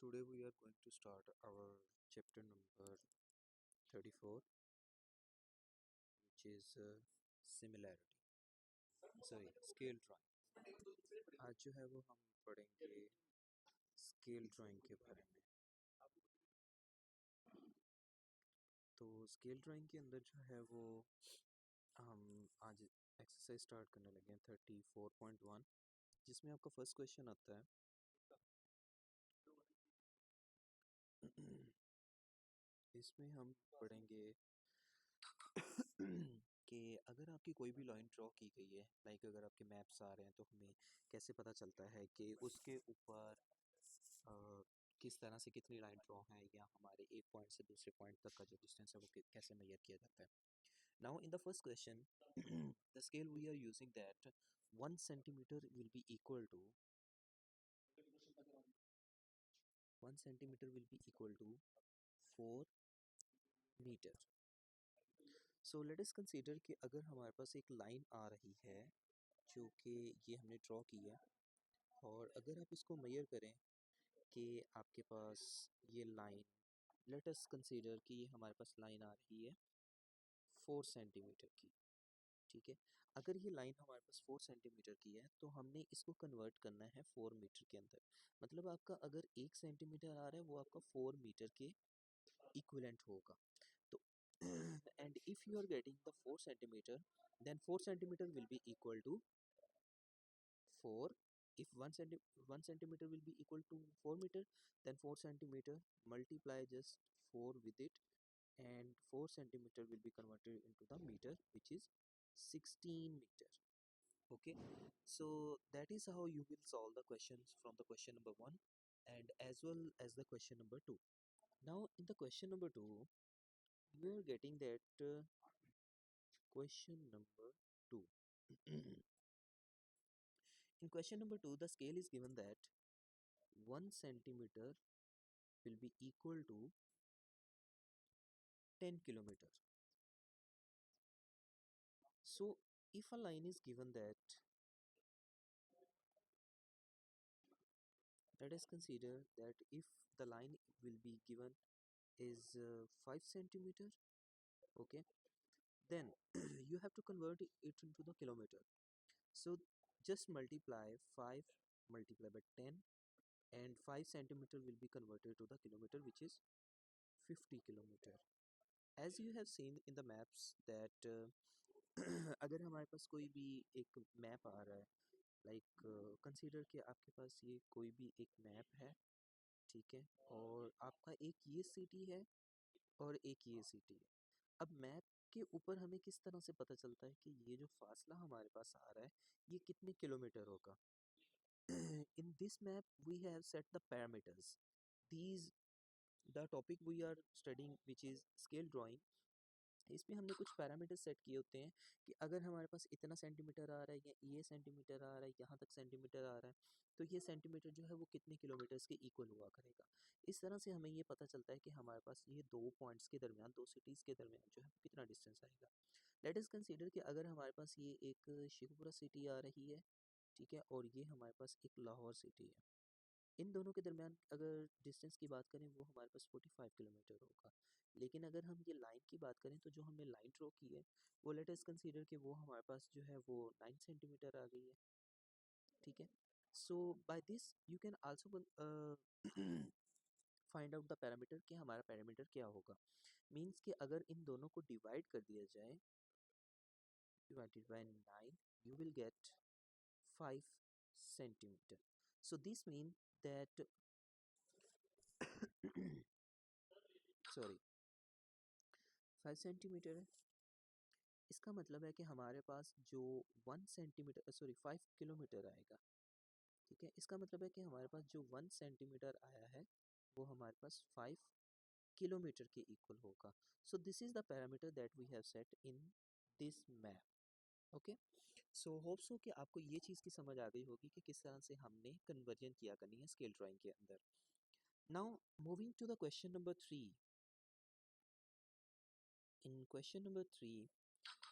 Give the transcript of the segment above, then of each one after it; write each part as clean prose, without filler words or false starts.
today we are going to start our chapter number 34, which is similarity. Sorry, scale drawing. आज जो है वो हम पढ़ेंगे स्केल ड्राइंग के बारे में। तो स्केल ड्राइंग के अंदर जो है वो हम आज एक्सरसाइज स्टार्ट करने लगे हैं 34.1, जिसमें आपका फर्स्ट क्वेश्चन आता है इसमें हम पढ़ेंगे कि अगर आपकी कोई भी लाइन ड्रॉ की गई है, लाइक अगर आपके मैप्स आ रहे हैं तो हमें कैसे पता चलता है कि उसके ऊपर किस तरह से कितनी लाइन ड्रॉ है, या हमारे एक पॉइंट से दूसरे पॉइंट तक का जो डिस्टेंस है वो कैसे मेजर किया जाता है। Now in the first question the scale we are using that 1 centimetre will be equal to 1 centimetre will be equal to 4 metre. So let us consider कि अगर हमारे पास एक लाइन आ रही है जो कि ये हमने ड्रॉ की है, और अगर आप इसको मेजर करें कि आपके पास ये लाइन, लेट अस कंसीडर कि ये हमारे पास लाइन आ रही है 4 सेंटीमीटर की, ठीक है। अगर ये लाइन हमारे पास 4 सेंटीमीटर की है तो हमने इसको कन्वर्ट करना है 4 मीटर के अंदर। मतलब आपका अगर 1 सेंटीमीटर आ रहा है वो आपका 4 मीटर के इक्विवेलेंट होगा। तो and if you are getting the 4 centimeter, then 4 centimeter will be equal to 4. If 1 centimeter will be equal to 4 meter, then 4 centimeter multiply just 4 with it, and 4 centimeter will be converted into the meter, which is 16 meter. Okay, so that is how you will solve the questions from the question number 1 and as well as the question number 2. Now in the question number 2 you are getting that question number 2. In question number 2, the scale is given that 1 centimeter will be equal to 10 kilometer. So if a line is given that, let us consider that if the line will be given is 5 centimeter, okay, then you have to convert it into the kilometer. So just multiply 5 multiply by 10, and 5 centimeter will be converted to the kilometer, which is 50 kilometer. As you have seen in the maps that अगर हमारे पास कोई भी एक map आ रहा है, like consider कि आपके पास ये कोई भी एक मैप है, ठीक है, और आपका एक ये सिटी है और एक ये सिटी है। अब मैप के ऊपर हमें किस तरह से पता चलता है कि ये जो फासला हमारे पास आ रहा है ये कितने किलोमीटर होगा। In this map we have set the parameters. These the topic we are studying, which is scale drawing, इसमें हमने कुछ पैरामीटर सेट किए होते हैं कि अगर हमारे पास इतना सेंटीमीटर आ रहा है या ये सेंटीमीटर आ रहा है, यहाँ तक सेंटीमीटर आ रहा है, तो ये सेंटीमीटर जो है वो कितने किलोमीटर्स के इक्वल हुआ करेगा। इस तरह से हमें ये पता चलता है कि हमारे पास ये दो पॉइंट्स के दरमियान, दो सिटीज़ के दरमियान जो है वो कितना डिस्टेंस आएगा। लेट अस कंसीडर कि अगर हमारे पास ये एक शेखुपुरा सिटी आ रही है, ठीक है, और ये हमारे पास एक लाहौर सिटी है। इन दोनों के दरमियान अगर डिस्टेंस की बात करें वो हमारे पास 45 किलोमीटर होगा। लेकिन अगर हम ये लाइन की बात करें तो जो हमने लाइन ड्रॉ की है वो लेट अस कंसीडर कि वो हमारे पास जो है वो 9 सेंटीमीटर आ गई है, ठीक है। So by this you can also find out the parameter कि हमारा पैरामीटर क्या होगा। मीन्स कि अगर इन दोनों को डिवाइड कर दिया जाए, divided by 9, you will get 5 centimeter. So this mean that sorry 5 centimetre है। इसका मतलब है कि हमारे पास जो 1 सेंटीमीटर सॉरी 5 किलोमीटर आएगा, ठीक है। इसका मतलब है कि हमारे पास जो 1 सेंटीमीटर आया है वो हमारे पास 5 किलोमीटर के इक्वल होगा। So this is the parameter that we have set in this map. Okay, so hope so कि आपको ये चीज़ की समझ आ गई होगी कि किस तरह से हमने कन्वर्जन किया करनी है स्केल ड्राइंग के अंदर। Now moving to the question number 3। In question number 3,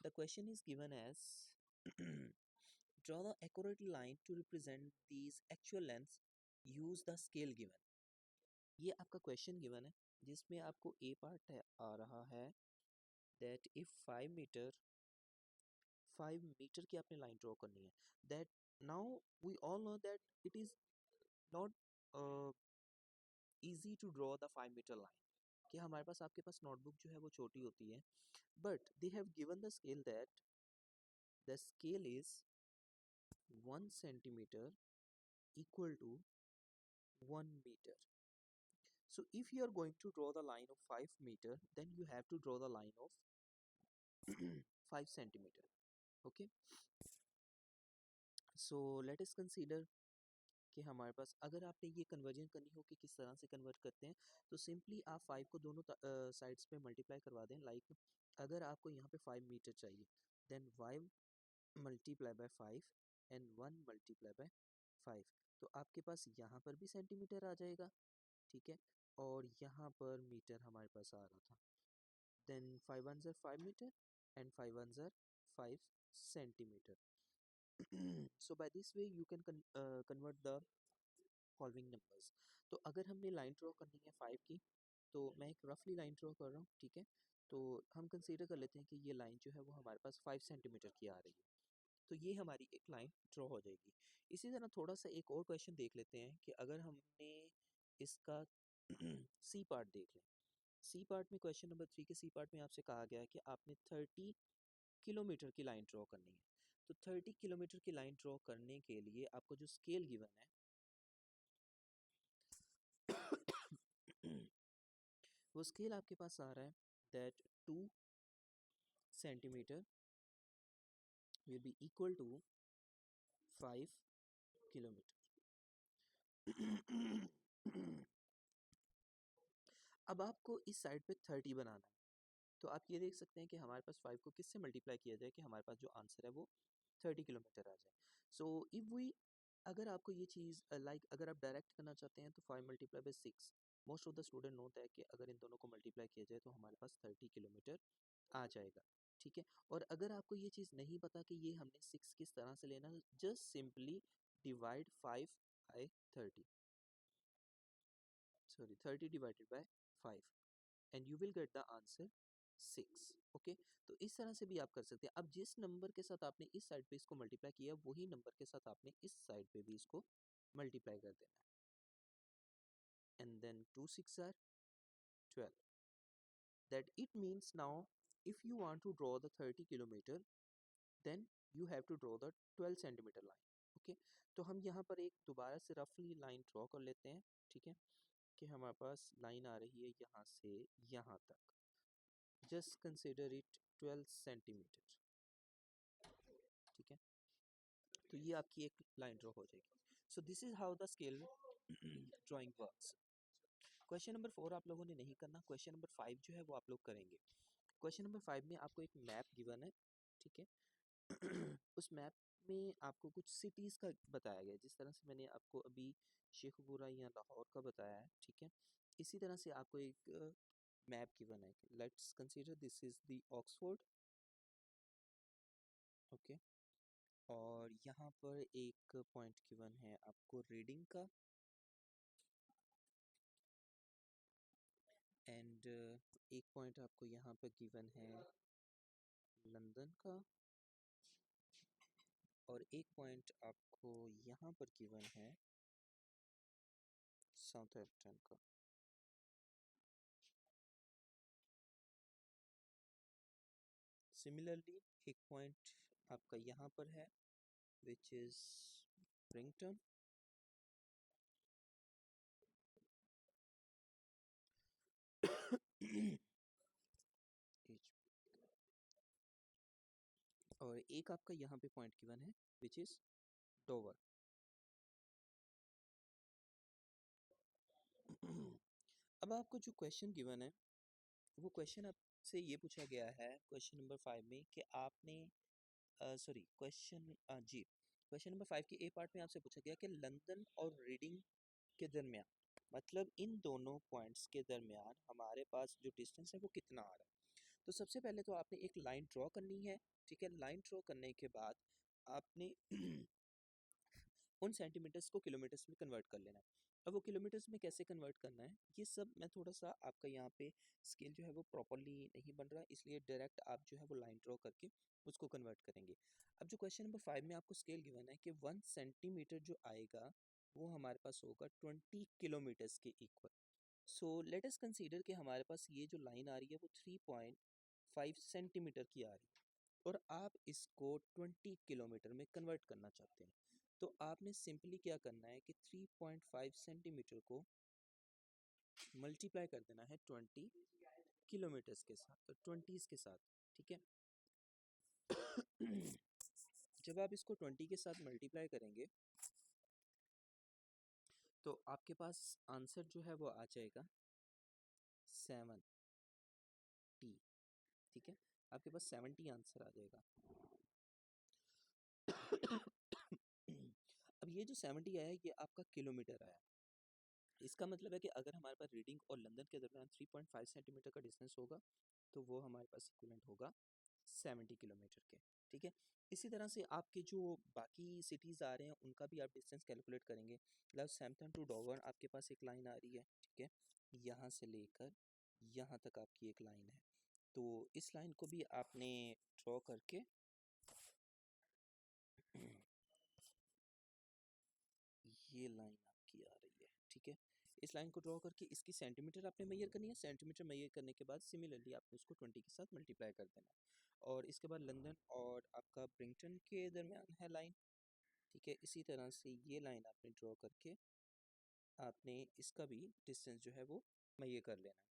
the question is given as draw the accurate line to represent these actual lengths, use the scale given. ये आपका क्वेश्चन गिवन है जिसमें आपको ए part आ रहा है that if 5 metre की आपने line draw करनी है, that now we all know that it is not easy to draw the 5 metre line, कि हमारे पास आपके पास नोटबुक जो है वो छोटी होती है, but they have given the scale that the scale is 1 centimeter equal to 1 meter. So if you are going to draw the line of 5 meter, then you have to draw the line of 5 centimeter. Okay, so let us consider कि हमारे पास अगर आपने ये conversion करनी हो कि किस तरह से कन्वर्ट करते हैं, तो सिंपली आप 5 को दोनों साइड्स पे मल्टीप्लाई करवा दें। लाइक अगर आपको यहाँ पे 5 मीटर चाहिए, then 5 multiply by 5 and 1 multiply by 5, तो आपके पास यहाँ पर भी सेंटीमीटर आ जाएगा, ठीक है, और यहाँ पर मीटर हमारे पास आ रहा था। देन 5 1 ज़र 5 मीटर एंड 5 1 ज़र 5 centimetre. So by this way you can convert the following numbers. तो अगर हमने लाइन ड्रॉ करनी है 5 की, तो मैं एक रफली लाइन ड्रॉ कर रहा हूँ, ठीक है, तो हम कंसीडर कर लेते हैं कि ये लाइन जो है वो हमारे पास 5 सेंटीमीटर की आ रही है, तो ये हमारी एक लाइन ड्रॉ हो जाएगी। इसी तरह थोड़ा सा एक और क्वेश्चन देख लेते हैं कि अगर हमने इसका सी पार्ट देख लें। सी पार्ट में क्वेश्चन नंबर 3 के सी पार्ट में आपसे कहा गया है कि आपने 30 किलोमीटर की लाइन ड्रॉ करनी है। तो 30 किलोमीटर की लाइन ड्रॉ करने के लिए आपको जो स्केल गिवन है वो स्केल आपके पास आ रहा है that 2 centimetre will be equal to 5 kilometre. अब आपको इस साइड पे 30 बनाना है, तो आप ये देख सकते हैं कि हमारे पास 5 को किससे मल्टीप्लाई किया जाए कि हमारे पास जो आंसर है वो 30 किलोमीटर आ जाए। सो इफ वी अगर आपको ये चीज़ लाइक अगर आप डायरेक्ट करना चाहते हैं तो 5 multiply by 6, most of the student know that कि अगर इन दोनों को मल्टीप्लाई किया जाए तो हमारे पास 30 किलोमीटर आ जाएगा, ठीक है। और अगर आपको ये चीज़ नहीं पता कि ये हमने 6 किस तरह से लेना, just simply divide 5 by 30, sorry 30 divided by 5 and you will get the answer 6। Okay, तो इस तरह से भी आप कर सकते हैं। अब जिस नंबर के साथ आपने इस साइड पे इसको मल्टीप्लाई किया, वही नंबर के साथ आपने इस साइड पे भी इसको मल्टीप्लाई कर देना है। And then 2 6 are 12, that it means now if you want to draw the 30 kilometer then you have to draw the 12 centimeter line। Okay, तो हम यहाँ पर एक दोबारा से रफली लाइन ड्रॉ कर लेते हैं, ठीक है, कि हमारे पास लाइन आ रही है यहाँ से यहाँ तक, जस्ट कंसिडर इट 12 सेंटीमीटर, ठीक है, तो ये आपकी एक लाइन ड्रॉ हो जाएगी। So this is how the scale drawing works. Question number 4 आप लोगों ने नहीं करना, क्वेश्चन नंबर 5 जो है वो आप लोग करेंगे। क्वेश्चन नंबर 5 में आपको एक मैप गिवन है, ठीक है। उस मैप में आपको कुछ सिटीज़ का बताया गया है, जिस तरह से मैंने आपको अभी शेखपुरा या लाहौर का बताया है, ठीक है। इसी तरह से आपको एक मैप गिवन है, let's consider this is the Oxford, okay, और यहाँ पर एक पॉइंट गिवन है आपको रीडिंग का, एंड एक पॉइंट आपको यहाँ पर गिवन है लंदन का, और एक पॉइंट आपको यहाँ पर गिवन है साउथहैम्पटन का। सिमिलरली एक पॉइंट आपका यहाँ पर है विच इज ब्रिंगटन, और एक आपका यहाँ पे पॉइंट गिवन है विच इज डोवर। अब आपको जो क्वेश्चन गिवन है वो क्वेश्चन आपसे ये पूछा गया है क्वेश्चन नंबर 5 में कि आपने सॉरी क्वेश्चन जी क्वेश्चन नंबर 5 के ए पार्ट में आपसे पूछा गया कि लंदन और रीडिंग के दरमियान, मतलब इन दोनों पॉइंट्स के दरमियान हमारे पास जो डिस्टेंस है वो कितना आ रहा है। तो सबसे पहले तो आपने एक लाइन ड्रॉ करनी है, ठीक है। लाइन ड्रॉ करने के बाद आपने उन सेंटीमीटर्स को किलोमीटर्स में कन्वर्ट कर लेना है। अब वो किलोमीटर्स में कैसे कन्वर्ट करना है, ये सब मैं थोड़ा सा आपका यहाँ पे स्केल जो है वो प्रॉपरली नहीं बन रहा, इसलिए डायरेक्ट आप जो है वो लाइन ड्रॉ करके उसको कन्वर्ट करेंगे। अब जो क्वेश्चन नंबर 5 में आपको स्केल गिवन है कि 1 सेंटीमीटर जो आएगा वो हमारे पास होगा 20 किलोमीटर्स के इक्वल। सो लेट अस कंसीडर कि हमारे पास ये जो लाइन आ रही है वो 3.5 सेंटीमीटर की आ रही है और आप इसको 20 किलोमीटर में कन्वर्ट करना चाहते हैं। तो आपने सिंपली क्या करना है कि 3.5 सेंटीमीटर को मल्टीप्लाई कर देना है 20 किलोमीटर्स के साथ, तो 20 के साथ, ठीक है। जब आप इसको 20 के साथ मल्टीप्लाई करेंगे तो आपके पास आंसर जो है वो आ जाएगा 70, ठीक है। आपके पास 70 आंसर आ जाएगा। अब ये जो 70 आया ये आपका किलोमीटर आया। इसका मतलब है कि अगर हमारे पास रीडिंग और लंदन के दरमियान 3.5 सेंटीमीटर का डिस्टेंस होगा तो वो हमारे पास इक्विवेलेंट होगा 70 किलोमीटर के, ठीक है। इसी तरह से आपके जो बाकी सिटीज़ आ रहे हैं उनका भी आप डिस्टेंस कैलकुलेट करेंगे। सैमथन टू डॉवन आपके पास एक लाइन आ रही है, ठीक है। यहाँ से लेकर यहाँ तक आपकी एक लाइन है, तो इस लाइन को भी आपने ड्रॉ करके ये लाइन आपकी आ रही है, ठीक है। इस लाइन को ड्रॉ करके इसकी सेंटीमीटर आपने मेजर करनी है। सेंटीमीटर मेजर करने के बाद सिमिलरली आपने उसको 20 के साथ मल्टीप्लाई कर देना है। और इसके बाद लंदन और आपका ब्रिंगटन के दरमियान है लाइन, ठीक है। इसी तरह से ये लाइन आपने ड्रॉ करके आपने इसका भी डिस्टेंस जो है वो मेजर कर लेना है।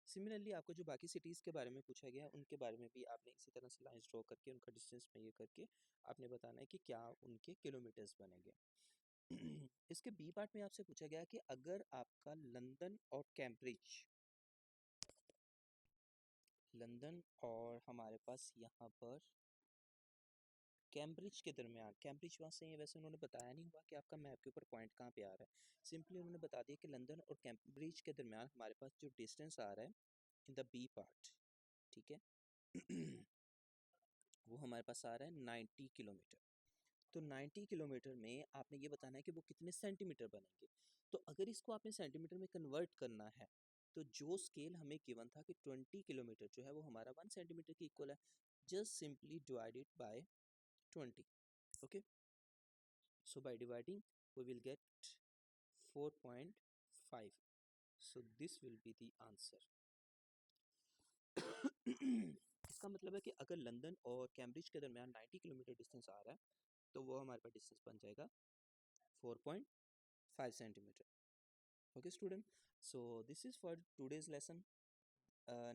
सिमिलरली आपको जो बाकी सिटीज़ के बारे में पूछा गया है उनके बारे में भी आपने इसी तरह से लाइन्स ड्रॉ करके उनका डिस्टेंस मेजर करके आपने बताना है कि क्या उनके किलोमीटर्स बनेंगे। इसके बी पार्ट में आपसे पूछा गया कि अगर आपका लंदन और हमारे पास यहाँ पर कैम्ब्रिज के दरमियान, कैम्ब्रिज वहाँ से वैसे उन्होंने बताया नहीं हुआ कि आपका मैप के ऊपर पॉइंट कहाँ पे आ रहा है। सिंपली उन्होंने बता दिया कि लंदन और कैम्ब्रिज के दरमियान हमारे पास जो डिस्टेंस आ रहा है इन द बी पार्ट, ठीक है, वो हमारे पास आ रहा है 90 किलोमीटर। तो 90 किलोमीटर में आपने ये बताना है कि वो कितने सेंटीमीटर बनेंगे। तो अगर इसको आपने सेंटीमीटर में कन्वर्ट करना है तो जो स्केल हमें गिवन था कि 20 किलोमीटर जो है वो हमारा 1 सेंटीमीटर के इक्वल है, just simply divided by 20, okay, so by dividing we will get 4.5, so this will be the answer. इसका मतलब है कि अगर लंदन और कैम्ब्रिज के दरमियान 90 किलोमीटर डिस्टेंस आ रहा है तो वो हमारे पास डिस्टेंस बन जाएगा 4.5 centimetre. Okay student, so this is for today's lesson.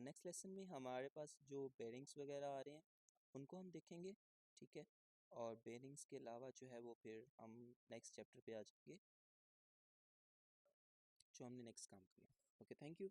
Next lesson में हमारे पास जो बेरिंग्स वगैरह आ रहे हैं उनको हम देखेंगे, ठीक है। और बेरिंग्स के अलावा जो है वो फिर हम नेक्स्ट चैप्टर पे आ जाएंगे जो हमने नेक्स्ट काम किया। Okay, thank you.